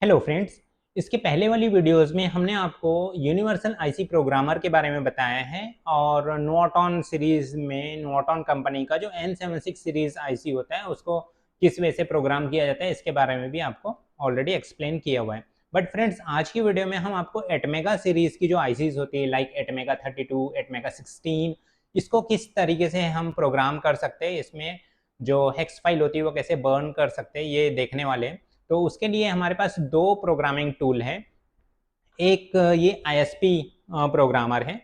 Hello friends. इसके पहले वाली वीडियोस में हमने आपको यूनिवर्सल आईसी प्रोग्रामर के बारे में बताया है और नोटॉन सीरीज़ में नोटॉन कंपनी का जो N76 सीरीज़ आईसी होता है उसको किस वे से प्रोग्राम किया जाता है इसके बारे में भी आपको ऑलरेडी एक्सप्लेन किया हुआ है। बट फ्रेंड्स, आज की वीडियो में हम आपको एटमेगा सीरीज़ की जो आईसीज होती है लाइक एटमेगा 32, एटमेगा 16, इसको किस तरीके से हम प्रोग्राम कर सकते हैं, इसमें जो हेक्स फाइल होती है वो कैसे बर्न कर सकते हैं, ये देखने वाले हैं। तो उसके लिए हमारे पास दो प्रोग्रामिंग टूल हैं। एक ये आईएसपी प्रोग्रामर है।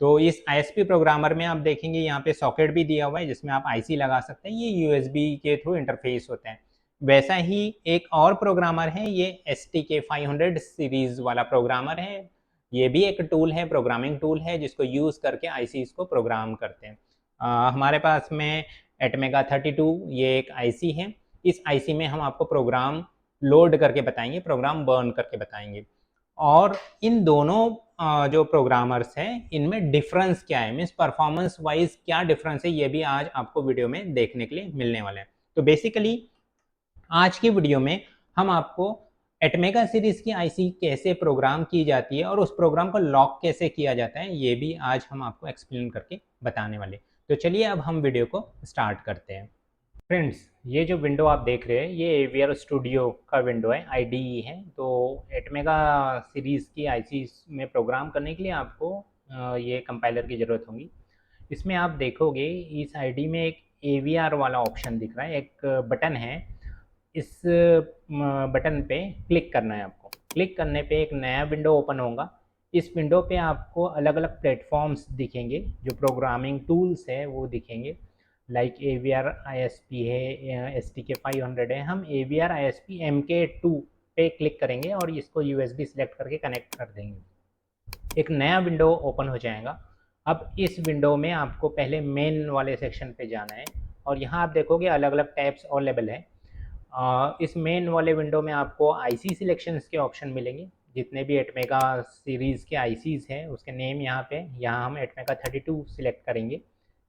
तो इस आईएसपी प्रोग्रामर में आप देखेंगे यहाँ पे सॉकेट भी दिया हुआ है जिसमें आप आईसी लगा सकते हैं। ये यूएसबी के थ्रू इंटरफेस होते हैं। वैसा ही एक और प्रोग्रामर है, ये STK 500 सीरीज वाला प्रोग्रामर है। ये भी एक टूल है, प्रोग्रामिंग टूल है जिसको यूज़ करके आईसी को प्रोग्राम करते हैं। हमारे पास में एटमेगा 32 ये एक आईसी है। इस आईसी में हम आपको प्रोग्राम लोड करके बताएंगे, प्रोग्राम बर्न करके बताएंगे। और इन दोनों जो प्रोग्रामर्स हैं इनमें डिफरेंस क्या है, मीन्स परफॉर्मेंस वाइज क्या डिफरेंस है, ये भी आज आपको वीडियो में देखने के लिए मिलने वाला है। तो बेसिकली आज की वीडियो में हम आपको एटमेगा सीरीज की आईसी कैसे प्रोग्राम की जाती है और उस प्रोग्राम को लॉक कैसे किया जाता है ये भी आज हम आपको एक्सप्लेन करके बताने वाले। तो चलिए अब हम वीडियो को स्टार्ट करते हैं। फ्रेंड्स, ये जो विंडो आप देख रहे हैं ये एवियर स्टूडियो का विंडो है, आईडीई है। तो एटमेगा सीरीज़ की आईसी में प्रोग्राम करने के लिए आपको ये कंपाइलर की ज़रूरत होगी। इसमें आप देखोगे इस आईडी में एक एवीआर वाला ऑप्शन दिख रहा है, एक बटन है। इस बटन पे क्लिक करना है आपको। क्लिक करने पे एक नया विंडो ओपन होगा। इस विंडो पे आपको अलग अलग प्लेटफॉर्म्स दिखेंगे, जो प्रोग्रामिंग टूल्स है वो दिखेंगे। लाइक AVR ISP है, STK 500 है। हम AVR ISP MK2 पे क्लिक करेंगे और इसको USB सिलेक्ट करके कनेक्ट कर देंगे। एक नया विंडो ओपन हो जाएगा। अब इस विंडो में आपको पहले मेन वाले सेक्शन पे जाना है और यहाँ आप देखोगे अलग अलग टैब्स अवेलेबल है। इस मेन वाले विंडो में आपको आईसी सिलेक्शंस के ऑप्शन मिलेंगे। जितने भी एटमेगा सीरीज़ के आईसीज हैं उसके नेम यहाँ पे, यहाँ हम एटमेगा 32 सिलेक्ट करेंगे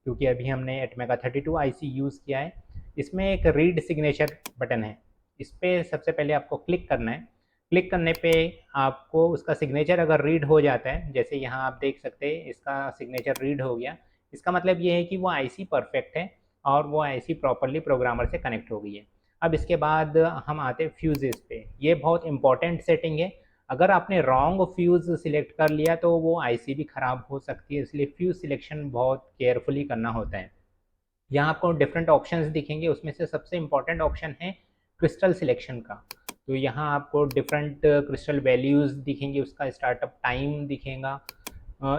क्योंकि अभी हमने एटमेगा 32 आईसी यूज़ किया है। इसमें एक रीड सिग्नेचर बटन है, इस पर सबसे पहले आपको क्लिक करना है। क्लिक करने पे आपको उसका सिग्नेचर अगर रीड हो जाता है, जैसे यहाँ आप देख सकते हैं इसका सिग्नेचर रीड हो गया, इसका मतलब ये है कि वो आईसी परफेक्ट है और वो आईसी प्रॉपरली प्रोग्रामर से कनेक्ट हो गई है। अब इसके बाद हम आते हैं फ्यूजेस पे। ये बहुत इंपॉर्टेंट सेटिंग है। अगर आपने रॉन्ग फ्यूज़ सिलेक्ट कर लिया तो वो आईसी भी ख़राब हो सकती है, इसलिए फ्यूज़ सिलेक्शन बहुत केयरफुली करना होता है। यहाँ आपको डिफरेंट ऑप्शंस दिखेंगे, उसमें से सबसे इम्पॉर्टेंट ऑप्शन है क्रिस्टल सिलेक्शन का। तो यहाँ आपको डिफरेंट क्रिस्टल वैल्यूज़ दिखेंगे, उसका स्टार्टअप टाइम दिखेगा।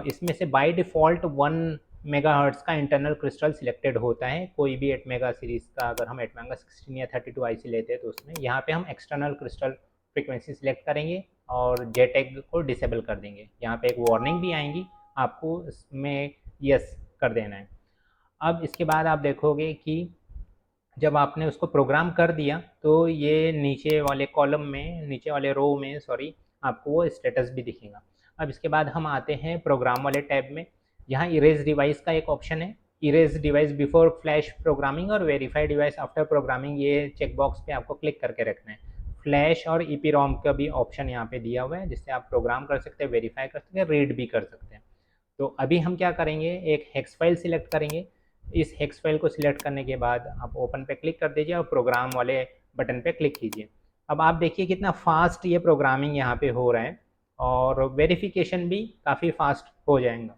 इसमें से बाय डिफ़ॉल्ट 1 मेगाहर्ट्ज़ का इंटरनल क्रिस्टल सिलेक्टेड होता है कोई भी एटमेगा सीरीज़ का। अगर हम एटमेगा 16 या 32 आईसी लेते हैं तो उसमें यहाँ पे हम एक्सटर्नल क्रिस्टल फ्रीक्वेंसी सिलेक्ट करेंगे और जेटैग को डिसेबल कर देंगे। यहाँ पे एक वार्निंग भी आएंगी, आपको इसमें यस कर देना है। अब इसके बाद आप देखोगे कि जब आपने उसको प्रोग्राम कर दिया तो ये नीचे वाले कॉलम में, नीचे वाले रो में सॉरी, आपको वो स्टेटस भी दिखेगा। अब इसके बाद हम आते हैं प्रोग्राम वाले टैब में। यहाँ इरेज डिवाइस का एक ऑप्शन है, erase device before flash programming और वेरीफाई डिवाइस आफ्टर प्रोग्रामिंग, ये चेकबॉक्स पे आपको क्लिक करके रखना है। फ्लैश और EPROM का भी ऑप्शन यहाँ पे दिया हुआ है जिससे आप प्रोग्राम कर सकते हैं, वेरीफाई कर सकते हैं, रीड भी कर सकते हैं। तो अभी हम क्या करेंगे, एक हेक्स फाइल सिलेक्ट करेंगे। इस हेक्स फाइल को सिलेक्ट करने के बाद आप ओपन पे क्लिक कर दीजिए और प्रोग्राम वाले बटन पे क्लिक कीजिए। अब आप देखिए कितना फास्ट ये प्रोग्रामिंग यहाँ पे हो रहा है और वेरिफिकेशन भी काफ़ी फास्ट हो जाएगा।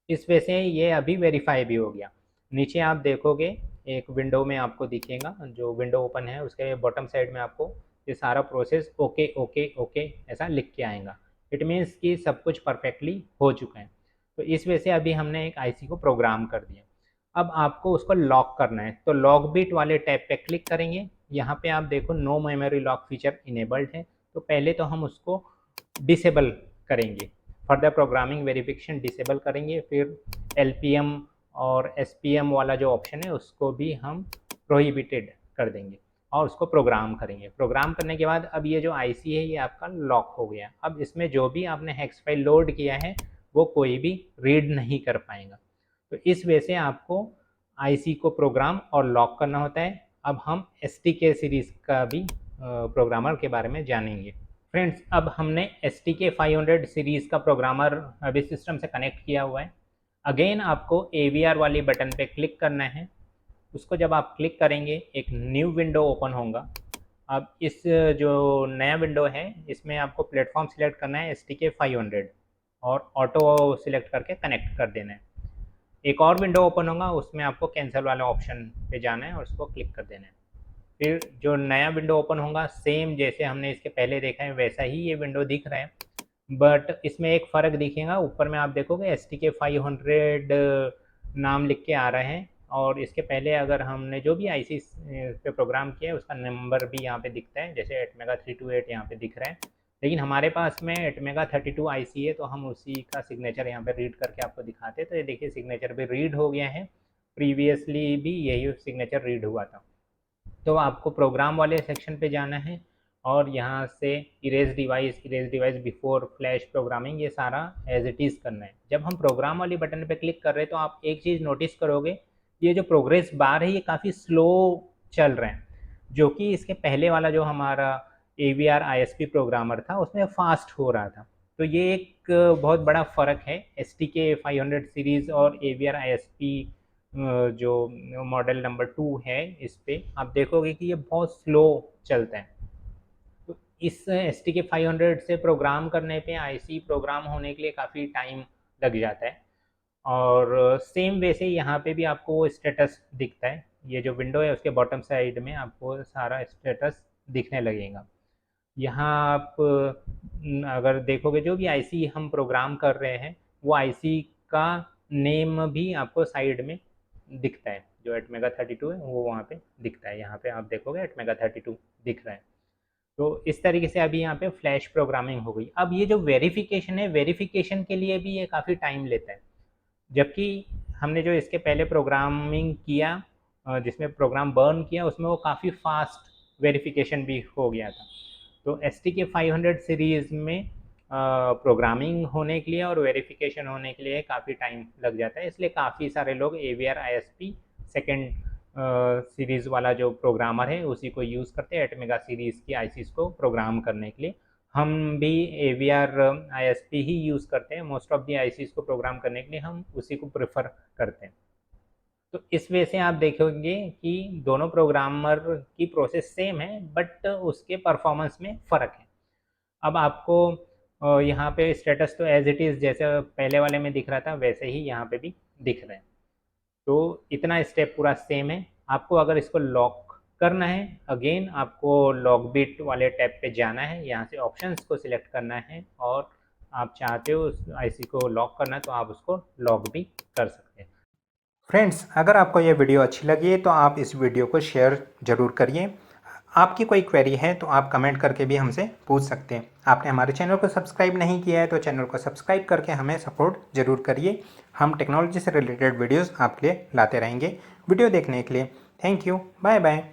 इस वजह से ये अभी वेरीफाई भी हो गया। नीचे आप देखोगे एक विंडो में आपको दिखेगा, जो विंडो ओपन है उसके बॉटम साइड में आपको ये सारा प्रोसेस ओके ओके ओके ऐसा लिख के आएगा। इट मीन्स कि सब कुछ परफेक्टली हो चुका है। तो इस वजह से अभी हमने एक आईसी को प्रोग्राम कर दिया। अब आपको उसको लॉक करना है तो लॉक बिट वाले टैब पे क्लिक करेंगे। यहाँ पे आप देखो no memory lock feature enabled है, तो पहले तो हम उसको डिसेबल करेंगे। फर्दर प्रोग्रामिंग वेरिफिकेशन डिसेबल करेंगे, फिर LPM और SPM वाला जो ऑप्शन है उसको भी हम प्रोहिबिटेड कर देंगे और उसको प्रोग्राम करेंगे। प्रोग्राम करने के बाद अब ये जो आईसी है ये आपका लॉक हो गया। अब इसमें जो भी आपने हेक्स फाइल लोड किया है वो कोई भी रीड नहीं कर पाएगा। तो इस वजह से आपको आईसी को प्रोग्राम और लॉक करना होता है। अब हम STK सीरीज़ का भी प्रोग्रामर के बारे में जानेंगे। फ्रेंड्स, अब हमने STK 500 सीरीज़ का प्रोग्रामर अभी सिस्टम से कनेक्ट किया हुआ है। अगेन आपको AVR वाली बटन पे क्लिक करना है। उसको जब आप क्लिक करेंगे एक न्यू विंडो ओपन होगा। अब इस जो नया विंडो है इसमें आपको प्लेटफॉर्म सिलेक्ट करना है STK 500 और ऑटो सिलेक्ट करके कनेक्ट कर देना है। एक और विंडो ओपन होगा, उसमें आपको कैंसिल वाला ऑप्शन पे जाना है और उसको क्लिक कर देना है। फिर जो नया विंडो ओपन होगा सेम जैसे हमने इसके पहले देखा है वैसा ही ये विंडो दिख रहा है, बट इसमें एक फ़र्क दिखेगा। ऊपर में आप देखोगे STK 500 नाम लिख के आ रहे हैं और इसके पहले अगर हमने जो भी IC पे प्रोग्राम किया है उसका नंबर भी यहाँ पे दिखता है, जैसे एटमेगा 328 यहाँ पे दिख रहा है। लेकिन हमारे पास में एटमेगा 32 IC है तो हम उसी का सिग्नेचर यहाँ पे रीड करके आपको दिखाते हैं। तो ये देखिए सिग्नेचर भी रीड हो गया है, प्रीवियसली भी यही सिग्नेचर रीड हुआ था। तो आपको प्रोग्राम वाले सेक्शन पे जाना है और यहाँ से erase device before flash programming, ये सारा एज इट इज़ करना है। जब हम प्रोग्राम वाली बटन पे क्लिक कर रहे हैं तो आप एक चीज़ नोटिस करोगे, ये जो प्रोग्रेस बार है ये काफ़ी स्लो चल रहे हैं, जो कि इसके पहले वाला जो हमारा AVR ISP प्रोग्रामर था उसमें फास्ट हो रहा था। तो ये एक बहुत बड़ा फ़र्क है STK 500 सीरीज़ और AVR ISP जो मॉडल नंबर 2 है इस पे आप देखोगे कि ये बहुत स्लो चलता है। तो इस STK 500 से प्रोग्राम करने पे IC प्रोग्राम होने के लिए काफ़ी टाइम लग जाता है और सेम वैसे यहाँ पे भी आपको स्टेटस दिखता है। ये जो विंडो है उसके बॉटम साइड में आपको सारा स्टेटस दिखने लगेगा। यहाँ आप अगर देखोगे जो भी IC हम प्रोग्राम कर रहे हैं वो IC का नेम भी आपको साइड में दिखता है। जो एटमेगा 32 है वो वहाँ पे दिखता है। यहाँ पे आप देखोगे एटमेगा 32 दिख रहा है। तो इस तरीके से अभी यहाँ पे फ्लैश प्रोग्रामिंग हो गई। अब ये जो वेरिफिकेशन है, वेरिफिकेशन के लिए भी ये काफ़ी टाइम लेता है, जबकि हमने जो इसके पहले प्रोग्रामिंग किया जिसमें प्रोग्राम बर्न किया उसमें वो काफ़ी फास्ट वेरिफिकेशन भी हो गया था। तो STK 500 सीरीज़ में प्रोग्रामिंग होने के लिए और वेरिफिकेशन होने के लिए काफ़ी टाइम लग जाता है, इसलिए काफ़ी सारे लोग AVR ISP सेकेंड सीरीज़ वाला जो प्रोग्रामर है उसी को यूज़ करते हैं एटमेगा सीरीज़ की ICs को प्रोग्राम करने के लिए। हम भी AVR ISP ही यूज़ करते हैं, मोस्ट ऑफ दी ICs को प्रोग्राम करने के लिए हम उसी को प्रेफर करते हैं। तो इस वजह से आप देखोगे कि दोनों प्रोग्रामर की प्रोसेस सेम है बट उसके परफॉर्मेंस में फ़र्क है। अब आपको यहाँ पे स्टेटस तो एज इट इज़ जैसे पहले वाले में दिख रहा था वैसे ही यहाँ पे भी दिख रहा है। तो इतना स्टेप पूरा सेम है। आपको अगर इसको लॉक करना है अगेन आपको लॉक बिट वाले टैब पे जाना है, यहाँ से ऑप्शंस को सिलेक्ट करना है और आप चाहते हो उस IC को लॉक करना तो आप उसको लॉक भी कर सकते हैं। फ्रेंड्स, अगर आपको यह वीडियो अच्छी लगी है तो आप इस वीडियो को शेयर ज़रूर करिए। आपकी कोई क्वेरी है तो आप कमेंट करके भी हमसे पूछ सकते हैं। आपने हमारे चैनल को सब्सक्राइब नहीं किया है तो चैनल को सब्सक्राइब करके हमें सपोर्ट ज़रूर करिए। हम टेक्नोलॉजी से रिलेटेड वीडियोस आपके लिए लाते रहेंगे। वीडियो देखने के लिए थैंक यू। Bye bye.